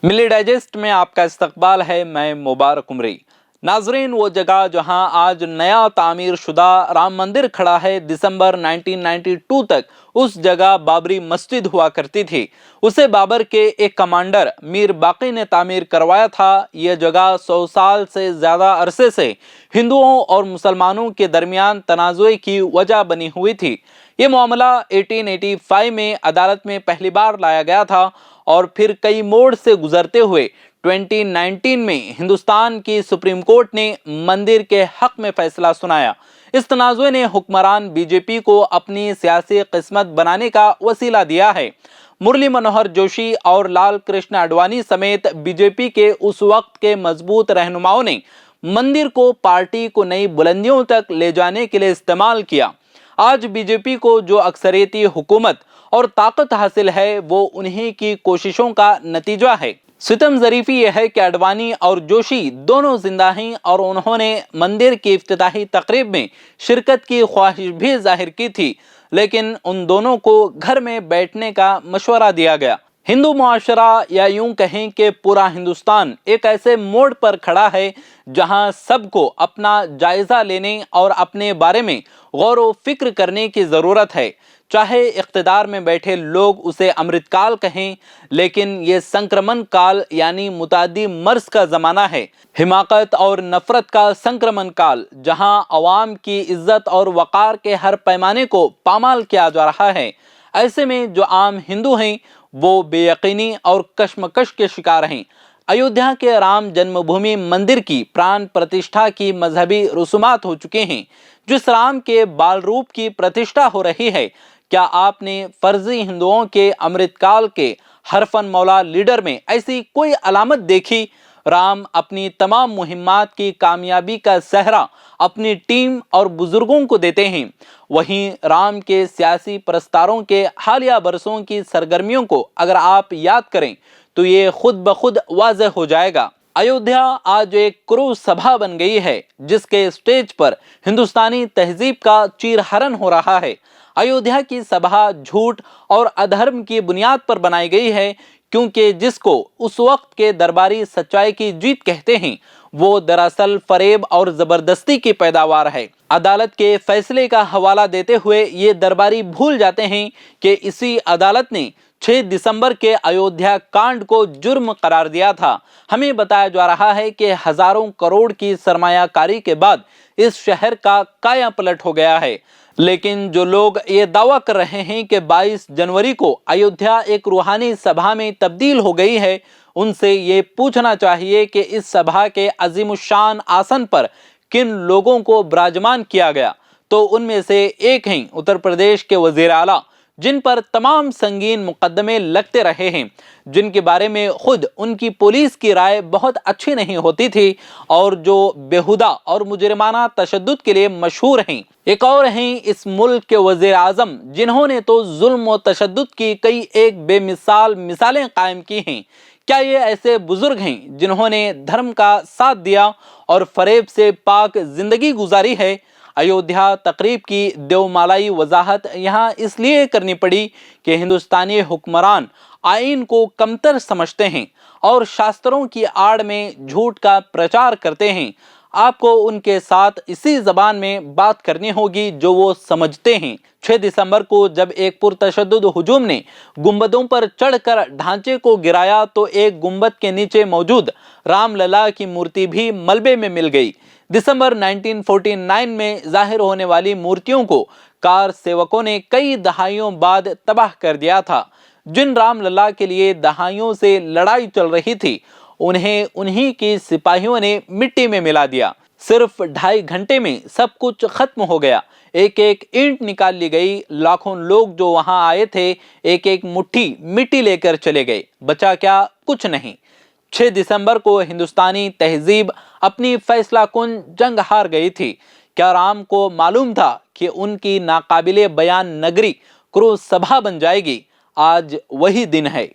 मिली digest में आपका इस्तकबाल है। मैं मुबारक उमरी। नाजरीन, वो जगह जहां आज नया तामीर शुदा राम मंदिर खड़ा है, दिसंबर 1992 तक उस जगह बाबरी मस्जिद हुआ करती थी। उसे बाबर के एक कमांडर मीर बाकी ने तामीर करवाया था। यह जगह 100 साल से ज़्यादा अरसे से हिंदुओं और मुसलमानों के दरमियान तनाज़ुए की वजह बनी हुई थी। ये मामला 1885 में अदालत में पहली बार लाया गया था और फिर कई मोड़ से गुजरते हुए 2019 में हिंदुस्तान की सुप्रीम कोर्ट ने मंदिर के हक में फैसला सुनाया। इस तनाज़ुए ने हुक्मरान बीजेपी को अपनी सियासी किस्मत बनाने का वसीला दिया है। मुरली मनोहर जोशी और लाल कृष्ण आडवाणी समेत बीजेपी के उस वक्त के मजबूत रहनुमाओं ने मंदिर को पार्टी को नई बुलंदियों तक ले जाने के लिए इस्तेमाल किया। आज बीजेपी को जो अक्सरियती हुकूमत और ताकत हासिल है, वो उन्हीं की कोशिशों का नतीजा है। सितम ज़रीफ़ी यह है कि आडवाणी और जोशी दोनों जिंदा हैं और उन्होंने मंदिर की इफ्तिताही तकरीब में शिरकत की ख्वाहिश भी जाहिर की थी, लेकिन उन दोनों को घर में बैठने का मशवरा दिया गया। हिंदू मुआशरा, या यूं कहें कि पूरा हिंदुस्तान, एक ऐसे मोड़ पर खड़ा है जहां सबको अपना जायजा लेने और अपने बारे में गौर व फिक्र करने की ज़रूरत है। चाहे इख्तिदार में बैठे लोग उसे अमृतकाल कहें, लेकिन ये संक्रमण काल यानी मुतादी मर्ज का ज़माना है, हिमाकत और नफरत का संक्रमण काल, जहां अवाम की इज्जत और वक़ार के हर पैमाने को पामाल किया जा रहा है। ऐसे में जो आम हिंदू हैं वो बेयकीनी और कश्मकश के शिकार हैं। अयोध्या के राम जन्मभूमि मंदिर की प्राण प्रतिष्ठा की मजहबी रसूमात हो चुके हैं। जिस राम के बाल रूप की प्रतिष्ठा हो रही है, क्या आपने फर्जी हिंदुओं के अमृतकाल के हरफन मौला लीडर में ऐसी कोई अलामत देखी? राम अपनी तमाम मुहिम्मात की कामयाबी का सहरा अपनी टीम और बुजुर्गों को देते हैं। वहीं राम के सियासी प्रस्तारों के हालिया बरसों की सरगर्मियों को अगर आप याद करें तो ये खुद ब खुद वाज़ेह हो जाएगा। अयोध्या आज एक क्रूज सभा बन गई है, जिसके स्टेज पर हिंदुस्तानी तहजीब का चीरहरण हो रहा है। अयोध्या की सभा झूठ और अधर्म की बुनियाद पर बनाई गई है, क्योंकि जिसको उस वक्त के दरबारी सच्चाई की जीत कहते हैं, वो दरअसल फरेब और जबरदस्ती की पैदावार है। अदालत के फैसले का हवाला देते हुए ये दरबारी भूल जाते हैं कि इसी अदालत ने 6 दिसंबर के अयोध्या कांड को जुर्म करार दिया था। हमें बताया जा रहा है कि हजारों करोड़ की सरमायाकारी के बाद इस शहर का काया पलट हो गया है। लेकिन जो लोग ये दावा कर रहे हैं कि 22 जनवरी को अयोध्या एक रूहानी सभा में तब्दील हो गई है, उनसे ये पूछना चाहिए कि इस सभा के अजीमुशान आसन पर किन लोगों को विराजमान किया गया। तो उनमें से एक हैं उत्तर प्रदेश के वजीर आला, जिन पर तमाम संगीन मुकदमे लगते रहे हैं, जिनके बारे में खुद उनकी पुलिस की राय बहुत अच्छी नहीं होती थी और जो बेहुदा और मुजरिमाना तशद्दुद के लिए मशहूर हैं। एक और हैं इस मुल्क के वजीर आजम, जिन्होंने तो जुल्म और तशद्दुद की कई एक बेमिसाल मिसालें कायम की हैं। क्या ये ऐसे बुजुर्ग हैं जिन्होंने धर्म का साथ दिया और फरेब से पाक जिंदगी गुजारी है? अयोध्या तकरीब की देवमालाई वजाहत यहाँ इसलिए करनी पड़ी कि हिंदुस्तानी हुक्मरान आइन को कमतर समझते हैं और शास्त्रों की आड़ में झूठ का प्रचार करते हैं। आपको उनके साथ इसी जबान में बात करनी होगी जो वो समझते हैं। 6 दिसंबर को जब एक पुरतशद्दुद हुजूम ने गुंबदों पर चढ़कर ढांचे को गिराया, तो एक गुंबद के नीचे मौजूद रामलला की मूर्ति भी मलबे में मिल गई। दिसंबर 1949 में जाहिर होने वाली मूर्तियों को कार सेवकों ने कई दहाइयों बाद तबाह कर दिया था। जिन रामलला के लिए दहाइयों से लड़ाई चल रही थी, उन्हें उन्हीं की सिपाहियों ने मिट्टी में मिला दिया। सिर्फ 2.5 घंटे में सब कुछ खत्म हो गया। एक एक ईंट निकाल ली गई। लाखों लोग जो वहां आए थे, एक एक मुट्ठी मिट्टी लेकर चले गए। बचा क्या? कुछ नहीं। 6 दिसंबर को हिंदुस्तानी तहजीब अपनी फैसला कुन जंग हार गई थी। क्या राम को मालूम था कि उनकी नाकाबिले बयान नगरी क्रूज सभा बन जाएगी? आज वही दिन है।